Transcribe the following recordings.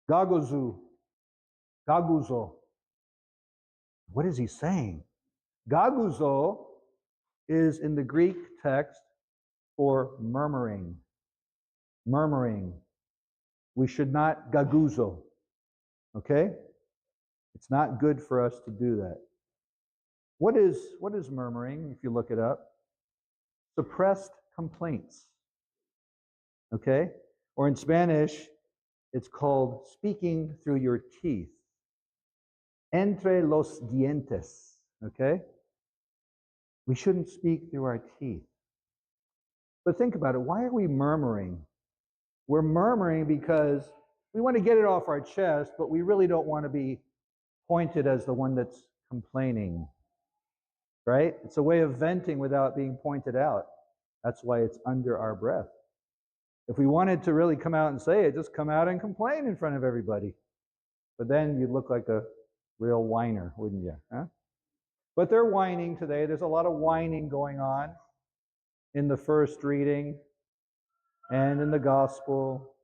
Gaguzu. Gaguzo. What is he saying? Gaguzo is in the Greek text for murmuring. Murmuring. We should not gaguzo. Okay? It's not good for us to do that. What is murmuring, if you look it up? Suppressed complaints. Okay? Or in Spanish, it's called speaking through your teeth. Entre los dientes. Okay? We shouldn't speak through our teeth. But think about it. Why are we murmuring? We're murmuring because we want to get it off our chest, but we really don't want to be pointed as the one that's complaining. Right? It's a way of venting without being pointed out. That's why it's under our breath. If we wanted to really come out and say it, just come out and complain in front of everybody. But then you'd look like a real whiner, wouldn't you? Huh? But they're whining today. There's a lot of whining going on in the first reading and in the gospel.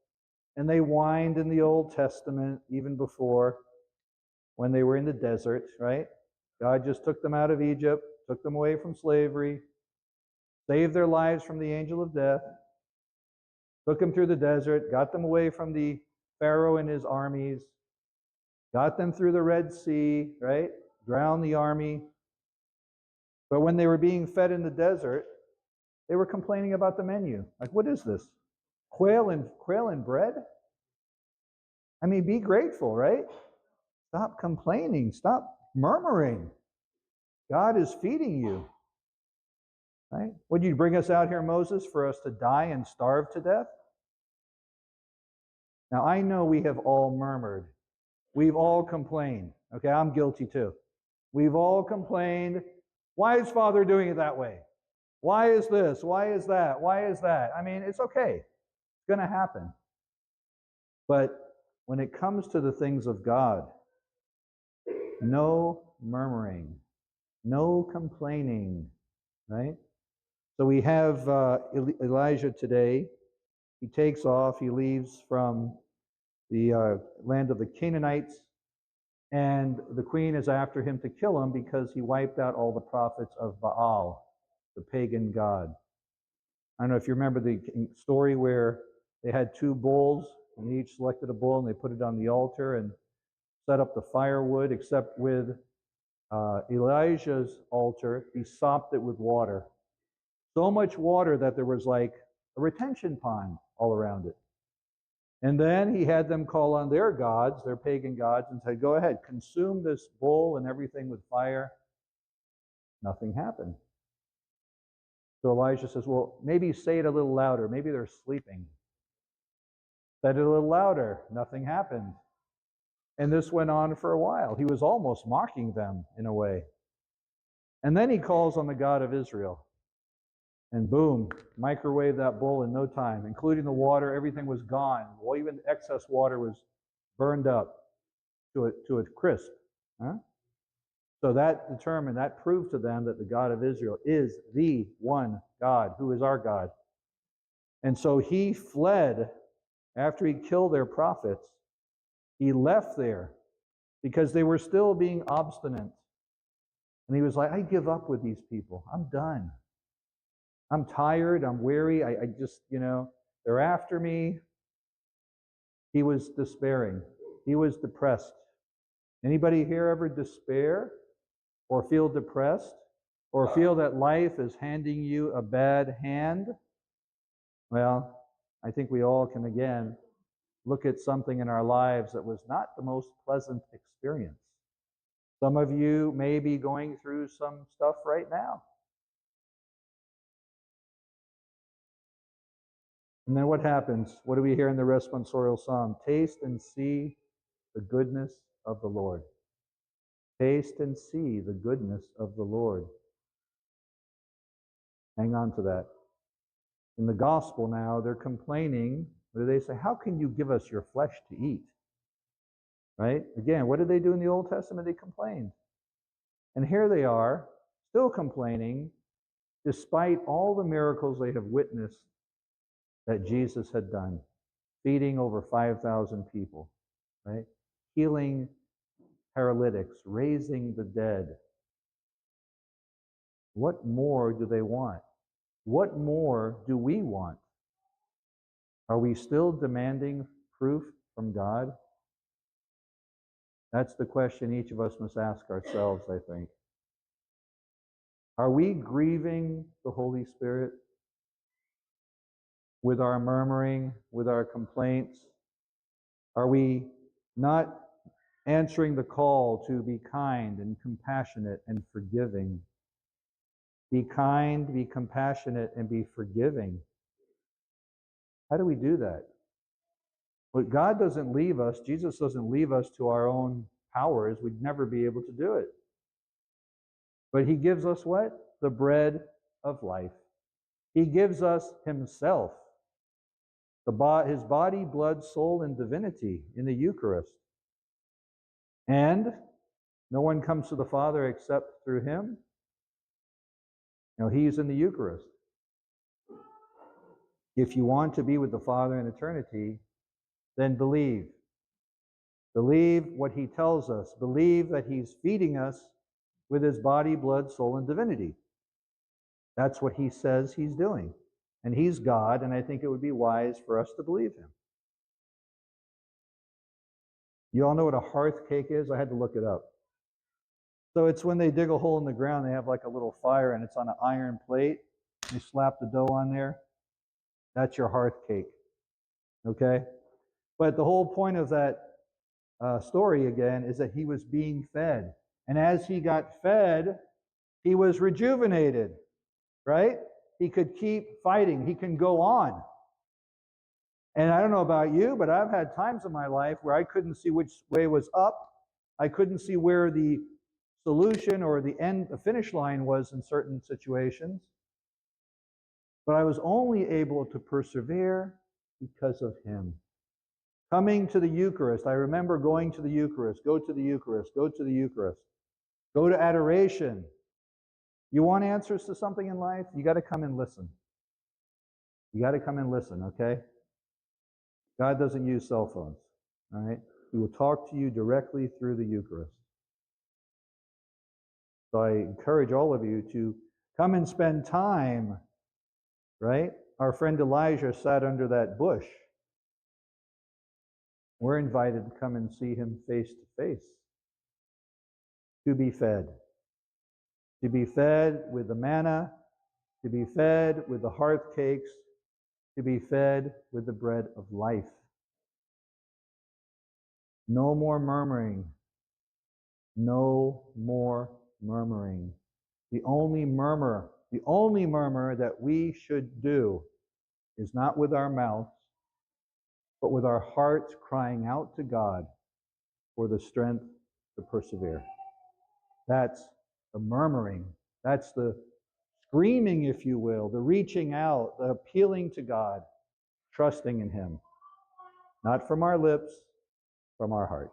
And they whined in the Old Testament even before, when they were in the desert, right? God just took them out of Egypt, took them away from slavery, saved their lives from the angel of death, took them through the desert, got them away from the Pharaoh and his armies, got them through the Red Sea, right? Drowned the army. But when they were being fed in the desert, they were complaining about the menu. Like, what is this? Quail and bread? I mean, be grateful, right? Stop complaining. Stop murmuring. God is feeding you. Right? Would you bring us out here, Moses, for us to die and starve to death? Now, I know we have all murmured. We've all complained. Okay, I'm guilty too. We've all complained. Why is Father doing it that way? Why is this? Why is that? Why is that? I mean, it's okay. It's going to happen. But when it comes to the things of God, no murmuring, no complaining, right? So we have Elijah today. He takes off. He leaves from the land of the Canaanites, and the queen is after him to kill him because he wiped out all the prophets of Baal, the pagan god. I don't know if you remember the story where they had two bulls, and they each selected a bull, and they put it on the altar and set up the firewood, except with Elijah's altar, he sopped it with water. So much water that there was like a retention pond all around it. And then he had them call on their gods, their pagan gods, and said, go ahead, consume this bull and everything with fire. Nothing happened. So Elijah says, well, maybe say it a little louder. Maybe they're sleeping. Said it a little louder. Nothing happened. And this went on for a while. He was almost mocking them in a way. And then he calls on the God of Israel. And boom, microwave that bull in no time, including the water. Everything was gone. Well, even excess water was burned up to a crisp. Huh? So that proved to them that the God of Israel is the one God, who is our God. And so he fled after he killed their prophets. He left there because they were still being obstinate. And he was like, I give up with these people. I'm done. I'm tired. I'm weary. I just, they're after me. He was despairing. He was depressed. Anybody here ever despair or feel depressed or feel that life is handing you a bad hand? Well, I think we all can again look at something in our lives that was not the most pleasant experience. Some of you may be going through some stuff right now. And then what happens? What do we hear in the responsorial psalm? Taste and see the goodness of the Lord. Taste and see the goodness of the Lord. Hang on to that. In the gospel now, they're complaining. What do they say? How can you give us your flesh to eat? Right? Again, what did they do in the Old Testament? They complained. And here they are, still complaining, despite all the miracles they have witnessed that Jesus had done, feeding over 5,000 people. right? Healing paralytics, raising the dead. What more do they want? What more do we want? Are we still demanding proof from God? That's the question each of us must ask ourselves, I think. Are we grieving the Holy Spirit with our murmuring, with our complaints? Are we not answering the call to be kind and compassionate and forgiving? Be kind, be compassionate, and be forgiving. How do we do that? But God doesn't leave us, Jesus doesn't leave us to our own powers. We'd never be able to do it. But he gives us what? The bread of life. He gives us himself. His body, blood, soul, and divinity in the Eucharist. And no one comes to the Father except through him. Now, he's in the Eucharist. If you want to be with the Father in eternity, then believe. Believe what he tells us. Believe that he's feeding us with his body, blood, soul, and divinity. That's what he says he's doing. And he's God, and I think it would be wise for us to believe him. You all know what a hearth cake is? I had to look it up. So it's when they dig a hole in the ground, they have like a little fire, and it's on an iron plate. You slap the dough on there. That's your hearth cake. Okay? But the whole point of that story, again, is that he was being fed. And as he got fed, he was rejuvenated, right? He could keep fighting. He can go on. And I don't know about you, but I've had times in my life where I couldn't see which way was up. I couldn't see where the solution or the finish line was in certain situations. But I was only able to persevere because of him. Coming to the Eucharist, I remember going to the Eucharist, go to the Eucharist, go to the Eucharist, go to adoration. You want answers to something in life? You got to come and listen. You got to come and listen, okay? God doesn't use cell phones, all right? He will talk to you directly through the Eucharist. So I encourage all of you to come and spend time, right? Our friend Elijah sat under that bush. We're invited to come and see him face to face, to be fed. To be fed with the manna, to be fed with the hearth cakes, to be fed with the bread of life. No more murmuring. No more murmuring. The only murmur that we should do is not with our mouths, but with our hearts crying out to God for the strength to persevere. That's the murmuring. That's the screaming, if you will, the reaching out, the appealing to God, trusting in him. Not from our lips, from our heart.